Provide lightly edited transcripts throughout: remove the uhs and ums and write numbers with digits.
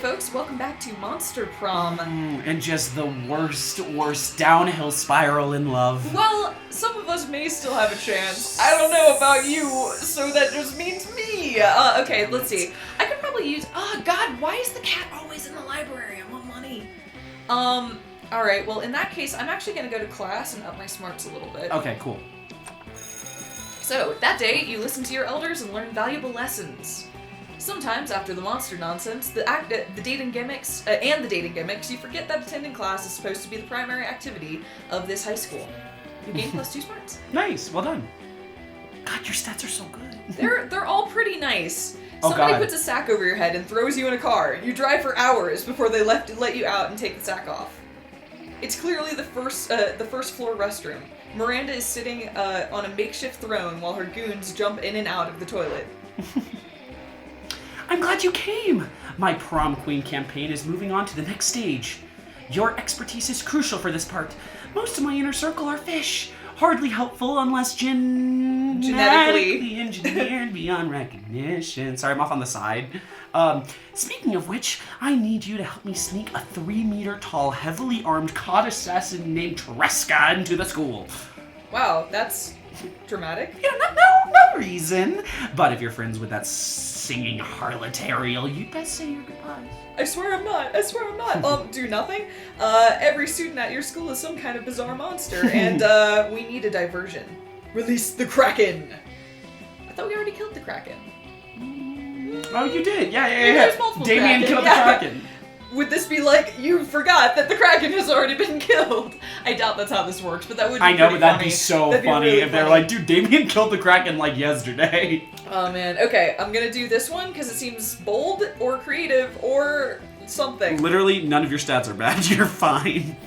folks, welcome back to Monster Prom. And just the worst downhill spiral in love. Well, some of us may still have a chance. I don't know about you, so that just means me. Okay, let's see. I could probably use... Oh, God, why is the cat always in the library? I want money. Alright, well, in that case, I'm actually going to go to class and up my smarts a little bit. Okay, cool. So, that day, you listen to your elders and learn valuable lessons. Sometimes, after the monster nonsense, the dating gimmicks, you forget that attending class is supposed to be the primary activity of this high school. You gain +2 smarts. Nice, well done. God, your stats are so good. They're all pretty nice. Somebody puts a sack over your head and throws you in a car. You drive for hours before they let you out and take the sack off. It's clearly the first floor restroom. Miranda is sitting on a makeshift throne while her goons jump in and out of the toilet. I'm glad you came! My prom queen campaign is moving on to the next stage. Your expertise is crucial for this part. Most of my inner circle are fish. Hardly helpful unless genetically engineered beyond recognition. Sorry, I'm off on the side. Speaking of which, I need you to help me sneak a 3-meter tall, heavily armed cod assassin named Tresca into the school. Wow, that's dramatic. Yeah, no reason. But if you're friends with that singing harlot Ariel, you best say your goodbyes. I swear I'm not. Do nothing. Every student at your school is some kind of bizarre monster, and we need a diversion. Release the Kraken! I thought we already killed the Kraken. Oh, you did. Yeah. There's multiple Damien Kraken. killed the Kraken. Would this be like, you forgot that the Kraken has already been killed? I doubt that's how this works, but that would be I know, pretty but that'd funny. be so That'd be funny really if they're funny. like, dude, Damien killed the Kraken like yesterday. Oh man, okay, I'm gonna do this one because it seems bold or creative or something. Literally, none of your stats are bad. You're fine.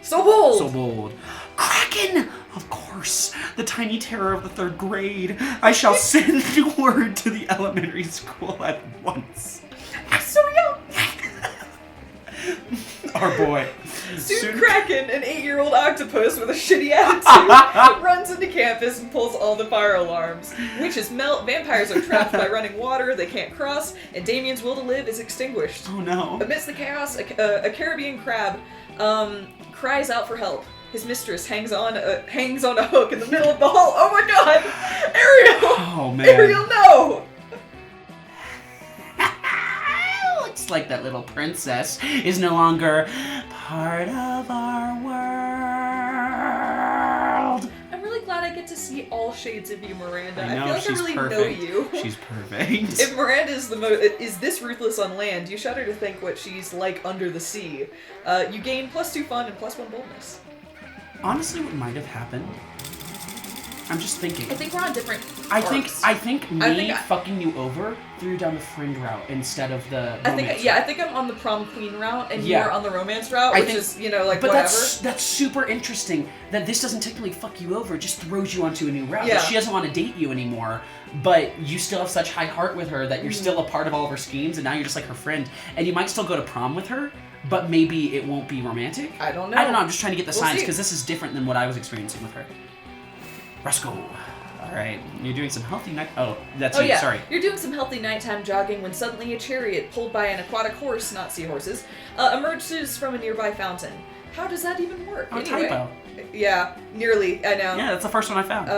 So bold! So bold. Kraken! Of course, the tiny terror of the 3rd grade. I shall send word to the elementary school at once. I'm so young! Our boy. Soon Kraken, an 8-year-old octopus with a shitty attitude, runs into campus and pulls all the fire alarms. Witches melt, vampires are trapped by running water they can't cross, and Damien's will to live is extinguished. Oh no. Amidst the chaos, a Caribbean crab cries out for help. His mistress hangs on a hook in the middle of the hall. Oh my god! Ariel! Oh man. Ariel, no! Looks like that little princess is no longer part of our world. I'm really glad I get to see all shades of you, Miranda. I know, feel like she's I really perfect. know you. She's perfect. If Miranda is this ruthless on land, you shudder to think what she's like under the sea. You gain +2 fun and +1 boldness. Honestly, what might have happened? I'm just thinking. I think we're on different I arcs. think fucking you over threw you down the friend route instead of the romance route. I think I'm on the prom queen route and Yeah. you're on the romance route, I which think- is, like, But whatever. that's super interesting that this doesn't technically fuck you over, it just throws you onto a new route. Yeah. That she doesn't want to date you anymore, but you still have such high heart with her that you're still a part of all of her schemes, and now you're just like her friend, and you might still go to prom with her, but maybe it won't be romantic. I don't know. I'm just trying to get the We'll signs, see. because this is different than what I was experiencing with her. Roscoe. Alright, you're doing some healthy night. Oh, that's you, yeah. sorry. You're doing some healthy nighttime jogging when suddenly a chariot pulled by an aquatic horse, not seahorses, emerges from a nearby fountain. How does that even work? Oh, Anyway, typo. Yeah, nearly, I know. Yeah, that's the first one I found.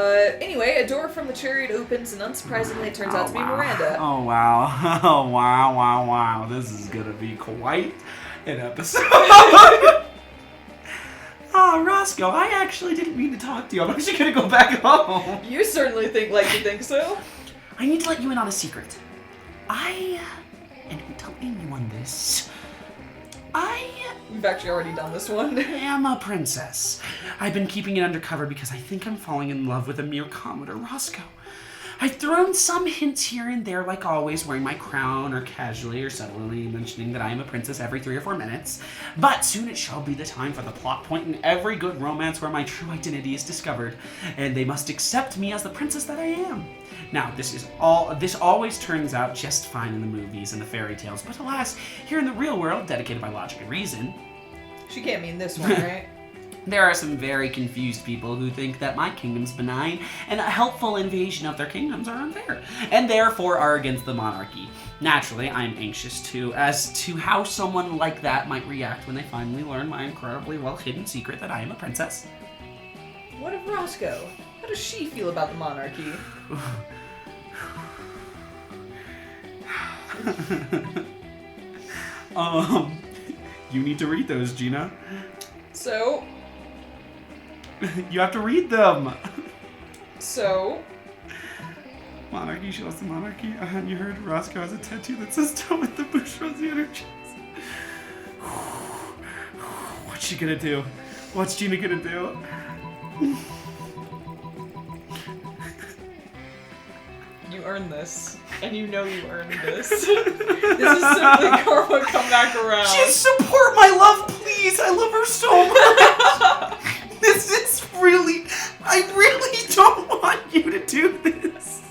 Anyway, a door from the chariot opens and unsurprisingly it turns out to be Miranda. Oh, wow. Oh, wow. This is gonna be quite an episode. Oh, Roscoe, I actually didn't mean to talk to you. I'm actually gonna go back home. You certainly think so. I need to let you in on a secret. And I'm telling anyone this. You've actually already done this one. am a princess. I've been keeping it undercover because I think I'm falling in love with a mere Commodore Roscoe. I've thrown some hints here and there, like always, wearing my crown or casually or subtly mentioning that I am a princess every 3 or 4 minutes. But soon it shall be the time for the plot point in every good romance where my true identity is discovered, and they must accept me as the princess that I am. Now, this always turns out just fine in the movies and the fairy tales, but alas, here in the real world, dedicated by logic and reason... She can't mean this one, right? There are some very confused people who think that my kingdom's benign and a helpful invasion of their kingdoms are unfair, and therefore are against the monarchy. Naturally, I am anxious too, as to how someone like that might react when they finally learn my incredibly well-hidden secret that I am a princess. What of Roscoe? How does she feel about the monarchy? You need to read those, Gina. So? You have to read them. So? Monarchy, she loves the monarchy. Hadn't you heard? Roscoe has a tattoo that says "Don't with the bourgeoisie on her chest." What's she gonna do? What's Gina gonna do? You earned this. And you know you earned this. This is simply karma come back around. Just support my love, please. I love her so much. This is really... I really don't want you to do this.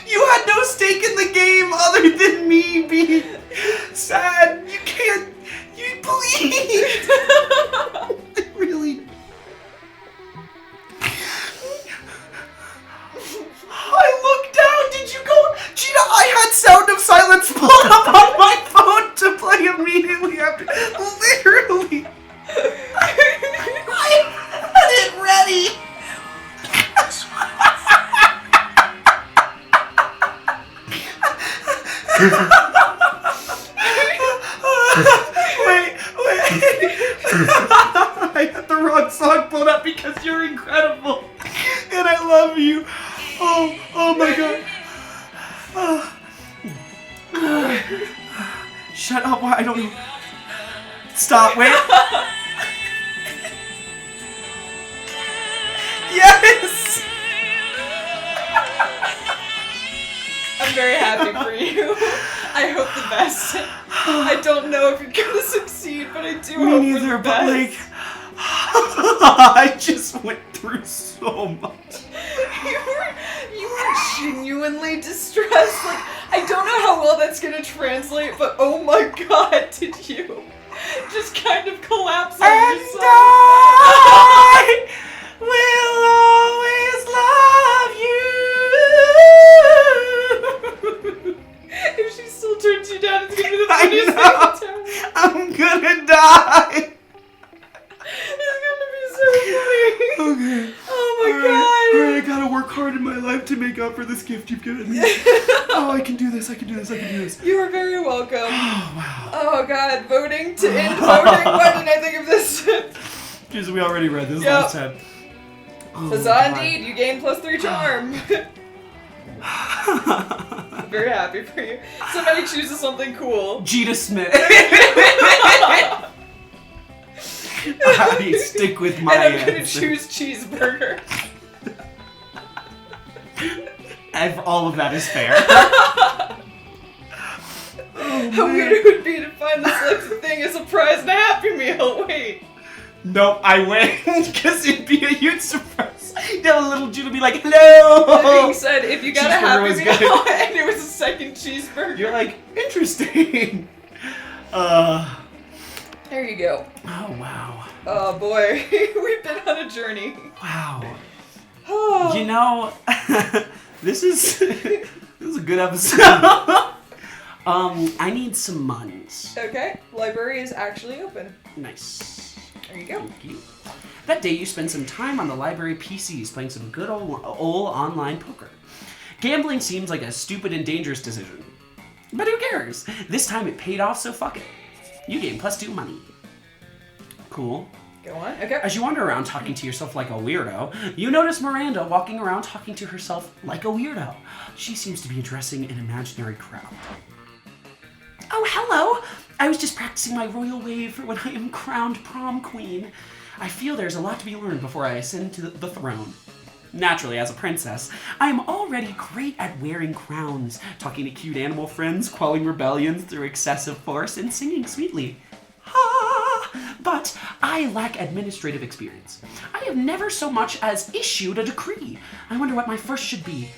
You had no stake in the game other than me being sad. You can't... You please. I really... I looked down. Did you go... Gina, I had Sound of Silence pulled up on my phone to play immediately after. Literally. I had it ready. Wait. I had the wrong song pulled up because you're incredible. And I love you. Oh my god. Shut up. I don't know. Stop. Wait. Yes. I'm very happy for you. I hope the best. I don't know if you're gonna succeed, but I do hope Me for neither, the but best. like, I just went through so much. You were genuinely distressed. Like, I don't know how well that's gonna translate, but oh my god, did you just kind of collapse on And yourself? I will always love you. If she still turns you down, it's gonna be the I funniest thing know. ever. I'm gonna die. It's gonna be so funny. Okay. Oh my god. Alright, I gotta work hard in my life to make up for this gift you've given me. Oh, I can do this. You are very welcome. Oh, wow. Oh god, voting to end voting. Why didn't I think of this? Because we already read this Yep. last time. Oh, Huzzah God. indeed, you gain +3 charm. I'm very happy for you. Somebody chooses something cool. Gina Smith. I stick with my And I'm gonna answer. choose cheeseburger. All of that is fair. How weird it would be to find the selected thing as a prize and a Happy Meal. Wait. Nope, I win, because it'd be a huge surprise. Then a little Gina be like, hello! That being said, if you got a Cheeseburger Happy was Meal good. and it was a second cheeseburger. You're like, interesting. There you go. Oh, wow. Oh boy, we've been on a journey. Wow. Oh. You know, this is a good episode. I need some monies. Okay, library is actually open. Nice. There you go. Thank you. That day you spent some time on the library PCs playing some good old online poker. Gambling seems like a stupid and dangerous decision. But who cares? This time it paid off, so fuck it. You gain +2 money. Cool. Go on. Okay. As you wander around talking to yourself like a weirdo, you notice Miranda walking around talking to herself like a weirdo. She seems to be addressing an imaginary crowd. Oh, hello! I was just practicing my royal wave for when I am crowned prom queen. I feel there's a lot to be learned before I ascend to the throne. Naturally, as a princess, I am already great at wearing crowns, talking to cute animal friends, quelling rebellions through excessive force, and singing sweetly. But I lack administrative experience. I have never so much as issued a decree. I wonder what my first should be.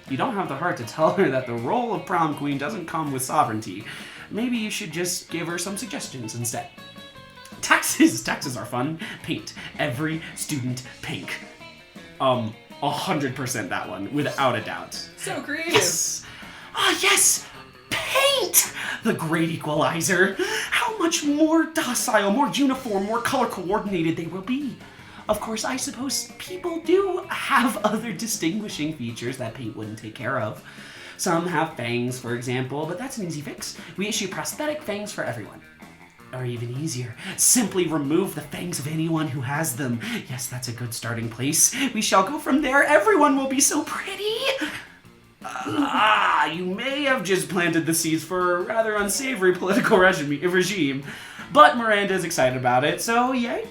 You don't have the heart to tell her that the role of prom queen doesn't come with sovereignty. Maybe you should just give her some suggestions instead. Taxes are fun. Paint. Every student pink. 100% that one, without a doubt. So creative. Yes! Ah, yes! Paint! The great equalizer. How much more docile, more uniform, more color coordinated they will be. Of course, I suppose people do have other distinguishing features that paint wouldn't take care of. Some have fangs, for example, but that's an easy fix. We issue prosthetic fangs for everyone. Or even easier, simply remove the fangs of anyone who has them. Yes, that's a good starting place. We shall go from there. Everyone will be so pretty. You may have just planted the seeds for a rather unsavory political regime, but Miranda is excited about it, so yay.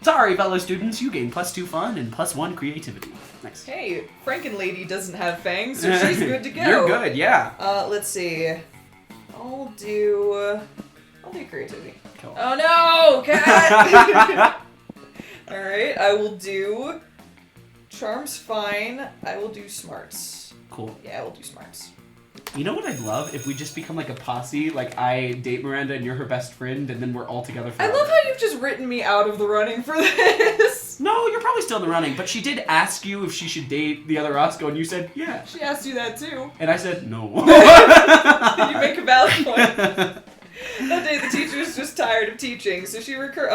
Sorry, fellow students, you gain +2 fun and +1 creativity. Nice. Hey, Frankenlady doesn't have fangs, so she's good to go. You're good, yeah. Let's see. I'll do creativity. Cool. Oh no, cat! Alright, I will do charm's fine. I will do smarts. Cool. Yeah, I will do smarts. You know what I'd love? If we just become like a posse, like I date Miranda and you're her best friend, and then we're all together forever. I love how you've just written me out of the running for this. No, you're probably still in the running, but she did ask you if she should date the other Roscoe, and you said, yeah. She asked you that too. And I said, no. You make a valid point. That day the teacher is just tired of teaching, so she recurs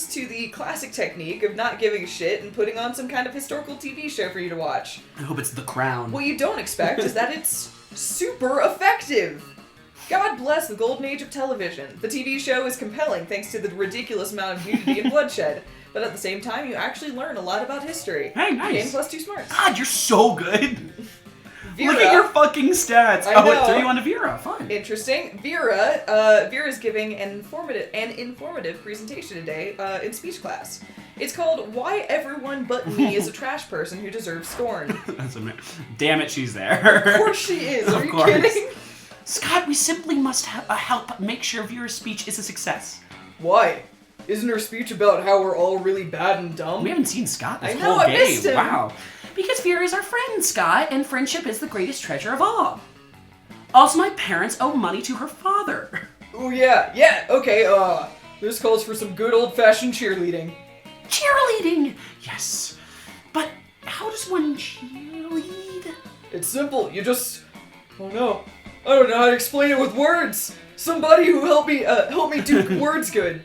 to the classic technique of not giving a shit and putting on some kind of historical TV show for you to watch. I hope it's The Crown. What you don't expect is that it's super effective. God bless the golden age of television. The TV show is compelling thanks to the ridiculous amount of nudity and bloodshed, but at the same time you actually learn a lot about history. Hey, nice. Game +2 smarts. God, you're so good. Vera, look at your fucking stats. I Oh, know. it threw you onto Vera. Fun. Interesting. Vera's giving an informative presentation today in speech class. It's called "Why Everyone But Me Is a Trash Person Who Deserves Scorn." That's damn it, she's there. Of course she is. Are Of you course. kidding? Scott, we simply must help make sure Vera's speech is a success. Why? Isn't her speech about how we're all really bad and dumb? We haven't seen Scott this I know, whole I game. missed him. Wow. Because Vera is our friend, Scott, and friendship is the greatest treasure of all. Also, my parents owe money to her father. Oh yeah, okay, this calls for some good old-fashioned cheerleading. Cheerleading! Yes. But how does one cheerlead? It's simple, you just... Oh no, I don't know how to explain it with words! Somebody who help me do words good.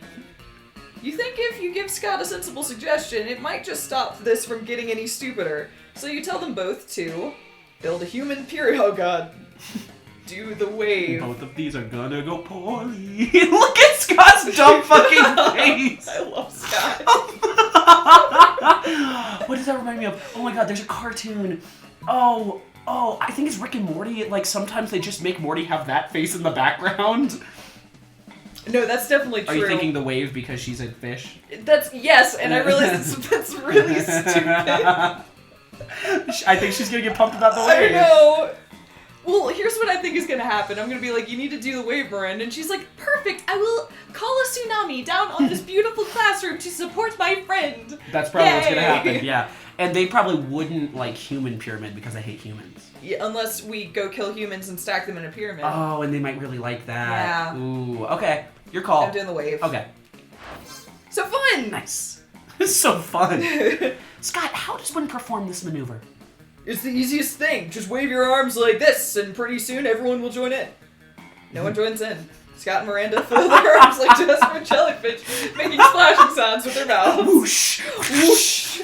You think if you give Scott a sensible suggestion, it might just stop this from getting any stupider. So you tell them both to build a human oh god. Do the wave. Both of these are gonna go poorly. Look at Scott's dumb fucking face! I love Scott. What does that remind me of? Oh my god, there's a cartoon. Oh, I think it's Rick and Morty. Like, sometimes they just make Morty have that face in the background. No, that's definitely true. Are you thinking the wave because she's a fish? Yes, and I realize that's really stupid. I think she's gonna get pumped about the wave. I know. Well, here's what I think is gonna happen. I'm gonna be like, you need to do the wave, Miranda, and she's like, perfect, I will call a tsunami down on this beautiful classroom to support my friend. That's probably what's gonna Yay. happen, yeah. And they probably wouldn't like human pyramid because I hate humans. Yeah, unless we go kill humans and stack them in a pyramid. Oh, and they might really like that. Yeah. Ooh, okay. Your call. I'm doing the wave. Okay. So fun! Nice. It's so fun. Scott, how does one perform this maneuver? It's the easiest thing. Just wave your arms like this, and pretty soon everyone will join in. No one joins in. Scott and Miranda fill their arms like Jasper Jellyfish, making splashing sounds with their mouths. Whoosh. Whoosh.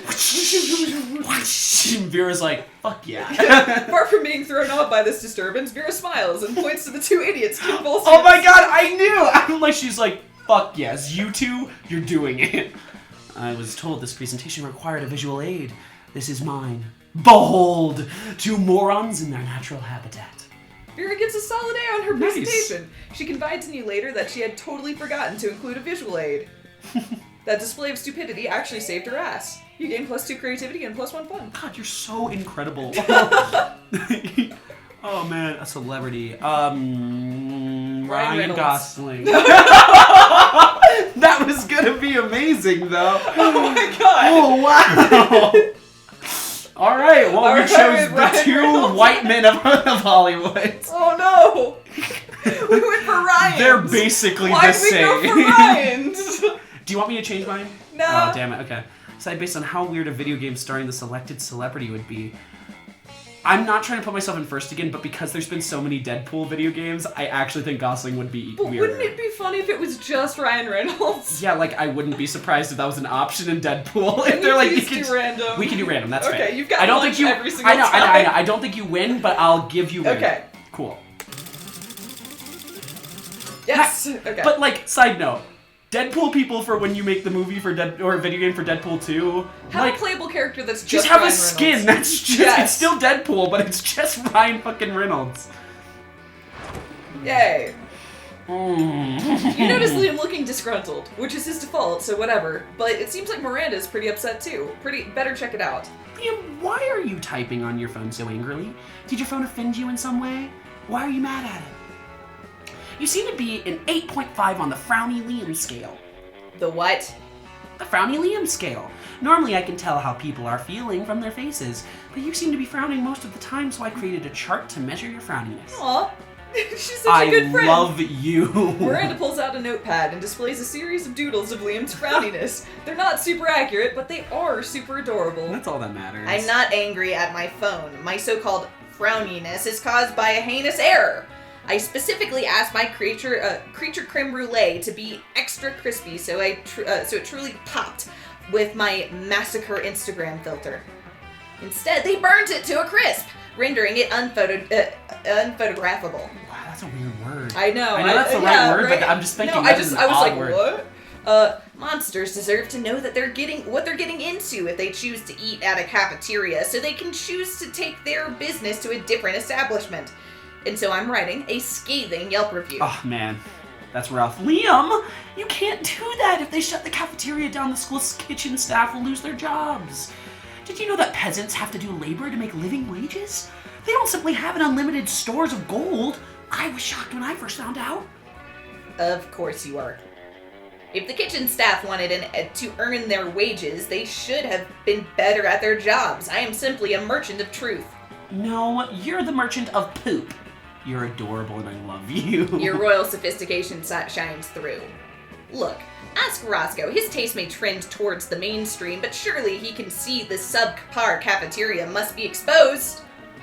Whoosh. Vera's like, fuck yeah. Apart from being thrown off by this disturbance, Vera smiles and points to the two idiots convulsing. Oh my god, I knew! I'm like, she's like, fuck yes, you two, you're doing it. I was told this presentation required a visual aid. This is mine. Behold, two morons in their natural habitat. Vera gets a solid A on her Nice. presentation. She confides in you later that she had totally forgotten to include a visual aid. That display of stupidity actually saved her ass. You gain +2 creativity and +1 fun. God, you're so incredible. Oh man, a celebrity. Ryan Reynolds. Gosling. That was gonna be amazing though. Oh my god! Oh wow! Alright, well, we Alright, chose the Ryan two Reynolds. white men of Hollywood. Oh no! We went for Ryan! Ryan's? They're basically Why the did we same. go for Ryan's? Do you want me to change mine? No. Oh, damn it. Okay. Decide based on how weird a video game starring the selected celebrity would be. I'm not trying to put myself in first again, but because there's been so many Deadpool video games, I actually think Gosling would be But weirder. wouldn't it be funny if it was just Ryan Reynolds? Yeah, like, I wouldn't be surprised if that was an option in Deadpool. Can If they're like, please do random? We can do random, that's fair. Okay, you've got I don't lunch think you, every single I know. time. I don't think you win, but I'll give you win. Okay. Cool. Yes. Okay. But, like, side note. Deadpool people for when you make the movie for or a video game for Deadpool 2. have like, a playable character that's just just have Ryan a skin. Reynolds. That's just it's still Deadpool, but it's just Ryan fucking Reynolds. Yay. Mm. You notice Liam looking disgruntled, which is his default, so whatever. But it seems like Miranda's pretty upset too. Better check it out. Liam, why are you typing on your phone so angrily? Did your phone offend you in some way? Why are you mad at it? You seem to be an 8.5 on the Frowny Liam scale. The what? The Frowny Liam scale. Normally I can tell how people are feeling from their faces, but you seem to be frowning most of the time, so I created a chart to measure your frowniness. Aw, she's such a good friend. I love you. Miranda pulls out a notepad and displays a series of doodles of Liam's frowniness. They're not super accurate, but they are super adorable. That's all that matters. I'm not angry at my phone. My so-called frowniness is caused by a heinous error. I specifically asked my creature creme brulee to be extra crispy, so it truly popped with my massacre Instagram filter. Instead, they burnt it to a crisp, rendering it unphotographable. Wow, that's a weird word. I know. I know that's the right word, but I'm just thinking I was was an odd like, word. what? Monsters deserve to know that they're getting what they're getting into if they choose to eat at a cafeteria, so they can choose to take their business to a different establishment. And so I'm writing a scathing Yelp review. Oh, man. That's rough. Liam, you can't do that. If they shut the cafeteria down, the school's kitchen staff will lose their jobs. Did you know that peasants have to do labor to make living wages? They don't simply have an unlimited stores of gold. I was shocked when I first found out. Of course you are. If the kitchen staff wanted to earn their wages, they should have been better at their jobs. I am simply a merchant of truth. No, you're the merchant of poop. You're adorable and I love you. Your royal sophistication shines through. Look, ask Roscoe. His taste may trend towards the mainstream, but surely he can see the subpar cafeteria must be exposed.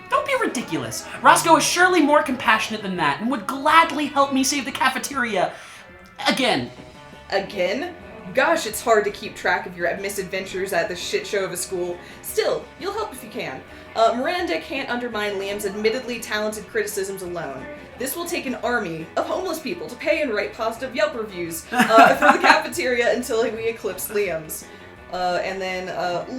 Don't be ridiculous. Roscoe is surely more compassionate than that and would gladly help me save the cafeteria. Again. Again? Gosh, it's hard to keep track of your misadventures at the shit show of a school. Still, you'll help if you can. Miranda can't undermine Liam's admittedly talented criticisms alone. This will take an army of homeless people to pay and write positive Yelp reviews for the cafeteria until we eclipse Liam's. And then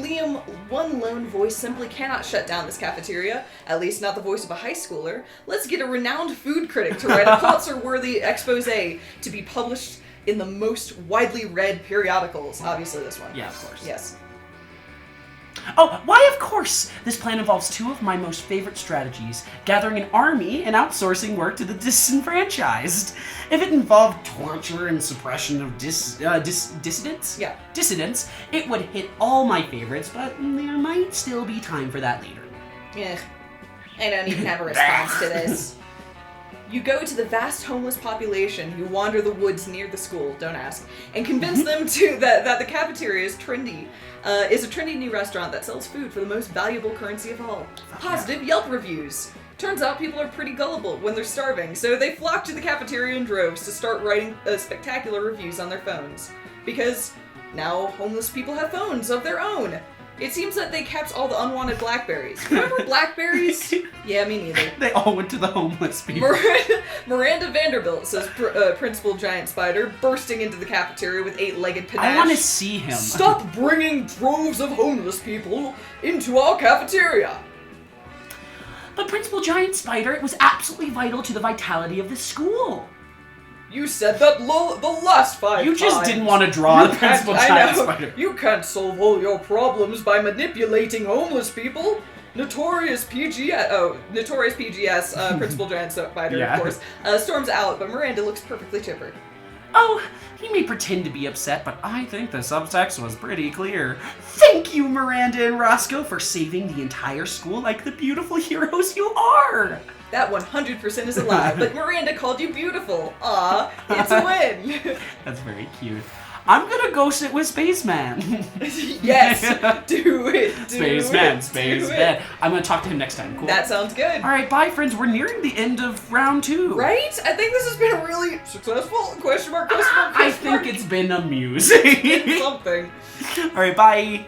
Liam, one lone voice simply cannot shut down this cafeteria, at least not the voice of a high schooler. Let's get a renowned food critic to write a Pulitzer-worthy expose to be published in the most widely read periodicals. Obviously this one. Yeah, of course. Yes. Oh, why of course! This plan involves two of my most favorite strategies, gathering an army and outsourcing work to the disenfranchised. If it involved torture and suppression of dissidents? Yeah. Dissidents, it would hit all my favorites, but there might still be time for that later. Ugh. I don't even have a response to this. You go to the vast homeless population who wander the woods near the school, don't ask, and convince them that the cafeteria is trendy, is a trendy new restaurant that sells food for the most valuable currency of all. Positive Yelp reviews. Turns out people are pretty gullible when they're starving, so they flock to the cafeteria in droves to start writing spectacular reviews on their phones. Because now homeless people have phones of their own. It seems that they kept all the unwanted blackberries. Remember blackberries? Yeah, me neither. They all went to the homeless people. Miranda Vanderbilt, says Principal Giant Spider, bursting into the cafeteria with 8-legged panache. I want to see him. Stop bringing droves of homeless people into our cafeteria! But Principal Giant Spider, it was absolutely vital to the vitality of this school. You said that the last 5 times. You just didn't want to draw the Principal Giant Spider. You can't solve all your problems by manipulating homeless people. Notorious PGS, Principal Giant Spider, Yeah. of course, storms out, but Miranda looks perfectly chipper. Oh, he may pretend to be upset, but I think the subtext was pretty clear. Thank you, Miranda and Roscoe, for saving the entire school like the beautiful heroes you are! That 100% is a lie, but Miranda called you beautiful. Aw, it's a win. That's very cute. I'm gonna go sit with Spaceman. Yes, do it. Spaceman. I'm gonna talk to him next time. Cool. That sounds good. All right, bye, friends. We're nearing the end of round 2. Right? I think this has been a really successful question mark. I think it's been amusing. Something. All right, bye.